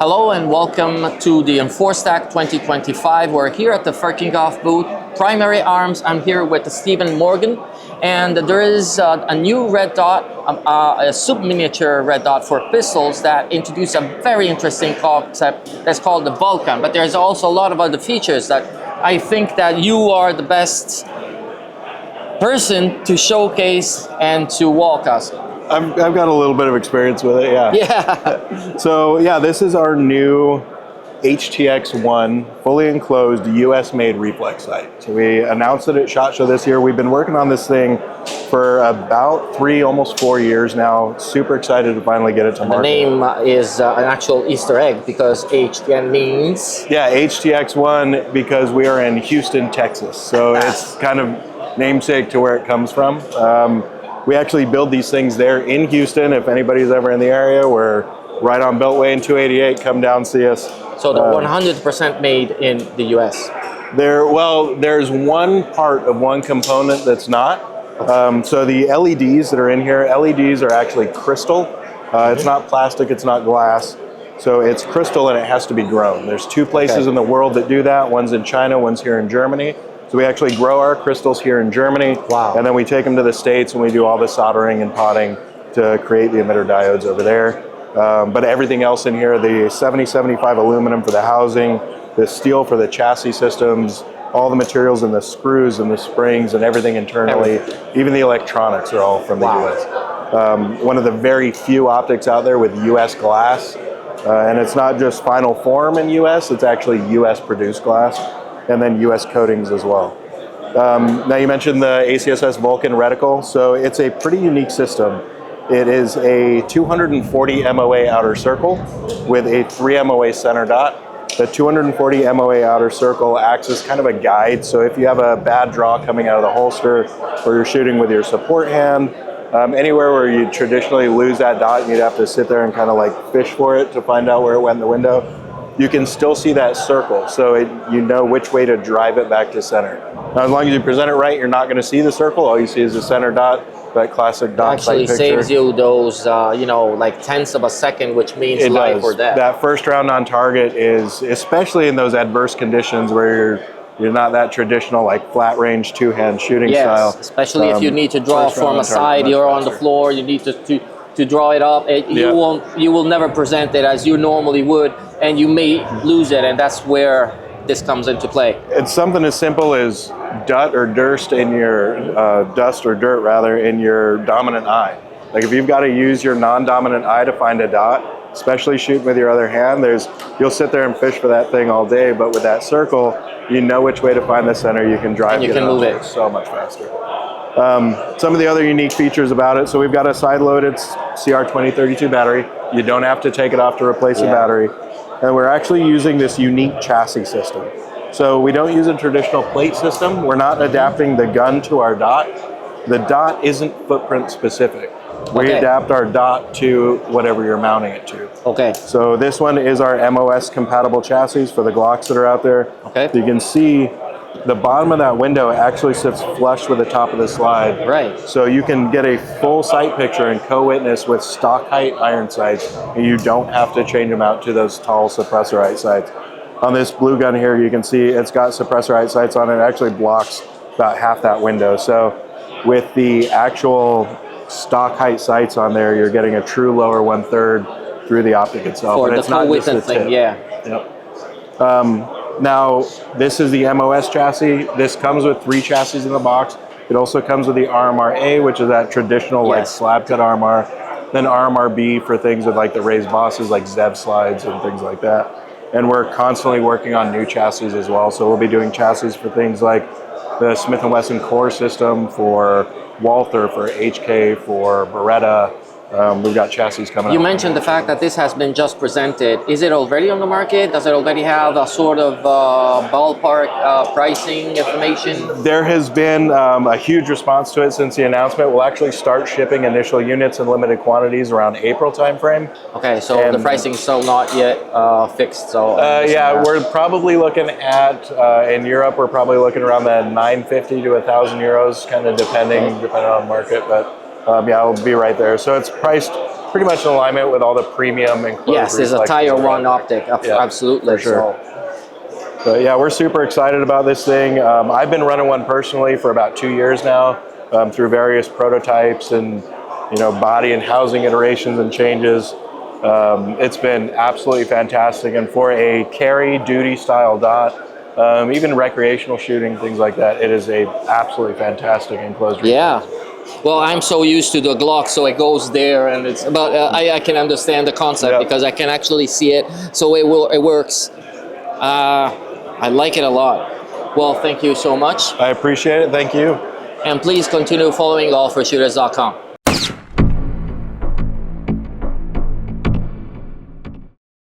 Hello and welcome to the Enforstack 2025. We're here at the Ferkinghoff booth, Primary Arms. I'm here with Stephen Morgan, and there is a new red dot, a sub-miniature red dot for pistols that introduce a very interesting concept that's called the Vulcan. But there's also a lot of other features that I think that you are the best person to showcase and to walk us. I've got a little bit of experience with it, yeah. Yeah. So yeah, this is our new HTX1 fully enclosed US-made reflex sight. So we announced it at SHOT Show this year. We've been working on this thing for about 3, almost 4 years now. Super excited to finally get it to market. The name is an actual Easter egg because HTN means? Yeah, HTX1 because we are in Houston, Texas. So it's kind of namesake to where it comes from. We actually build these things there in Houston. If anybody's ever in the area, we're right on Beltway and 288. Come down, see us. So they're 100% made in the US? There's one part of one component that's not. So the LEDs that are in here, LEDs are actually crystal. It's not plastic, it's not glass. So it's crystal and it has to be grown. There's 2 places in the world that do that. One's in China, one's here in Germany. So we actually grow our crystals here in Germany, and then we take them to the States and we do all the soldering and potting to create the emitter diodes over there. But everything else in here, the 7075 aluminum for the housing, the steel for the chassis systems, all the materials and the screws and the springs and everything internally, even the electronics are all from the US. One of the very few optics out there with US glass, and it's not just final form in US, it's actually US produced glass. And then US coatings as well. Now you mentioned the ACSS Vulcan reticle. So it's a pretty unique system. It is a 240 MOA outer circle with a 3 MOA center dot. The 240 MOA outer circle acts as kind of a guide. So if you have a bad draw coming out of the holster or you're shooting with your support hand, anywhere where you traditionally lose that dot and you'd have to sit there and kind of like fish for it to find out where it went in the window, you can still see that circle, so you know which way to drive it back to center. Now, as long as you present it right, you're not going to see the circle. All you see is the center dot, that classic dot sight picture. Actually saves you those, like tenths of a second, which means life or death. That first round on target is, especially in those adverse conditions where you're not that traditional, like flat range, 2-hand shooting style. Especially if you need to draw from a side, you're on the floor, you need to draw it up. You will never present it as you normally would, and you may lose it, and that's where this comes into play. It's something as simple as dust or dirt in your dominant eye. Like if you've got to use your non-dominant eye to find a dot, especially shooting with your other hand, you'll sit there and fish for that thing all day, but with that circle, you know which way to find the center, you can drive it move it so much faster. Some of the other unique features about it, so we've got a side-loaded CR2032 battery. You don't have to take it off to replace the battery. And we're actually using this unique chassis system. So we don't use a traditional plate system. We're not adapting the gun to our dot. The dot isn't footprint specific. We adapt our dot to whatever you're mounting it to. Okay. So this one is our MOS compatible chassis for the Glocks that are out there. Okay. So you can see the bottom of that window actually sits flush with the top of the slide. Right. So you can get a full sight picture and co-witness with stock height iron sights, and you don't have to change them out to those tall suppressor height sights. On this blue gun here, you can see it's got suppressor height sights on it. It actually blocks about half that window. So with the actual stock height sights on there, you're getting a true lower 1/3 through the optic itself. For but the it's not just the thing, tip. Now, this is the MOS chassis. This comes with 3 chassis in the box. It also comes with the RMR-A, which is that traditional like slab cut RMR. Then RMR-B for things with like the raised bosses, like ZEV slides and things like that. And we're constantly working on new chassis as well. So we'll be doing chassis for things like the Smith & Wesson core system, for Walther, for HK, for Beretta. We've got chassis coming up. You mentioned the fact that this has been just presented. Is it already on the market? Does it already have a sort of ballpark pricing information? There has been a huge response to it since the announcement. We'll actually start shipping initial units in limited quantities around April timeframe. Okay, so the pricing is still not yet fixed. So yeah, we're probably looking at, in Europe, we're probably looking around that 950 to 1,000 euros, kind of depending on the market. But yeah, it'll be right there. So it's priced pretty much in alignment with all the premium and Yes, there's a Tier 1 optic. Yeah, Absolutely. for sure. So, But yeah, we're super excited about this thing. I've been running one personally for about 2 years now, through various prototypes and body and housing iterations and changes. It's been absolutely fantastic, and for a carry duty style dot, even recreational shooting, things like that, it is a absolutely fantastic enclosed recoil. yeah. Well, I'm so used to the Glock, so it goes there, and it's about. I can understand the concept because I can actually see it, so it works. I like it a lot. Well, thank you so much. I appreciate it. Thank you. And please continue following golfershooters.com.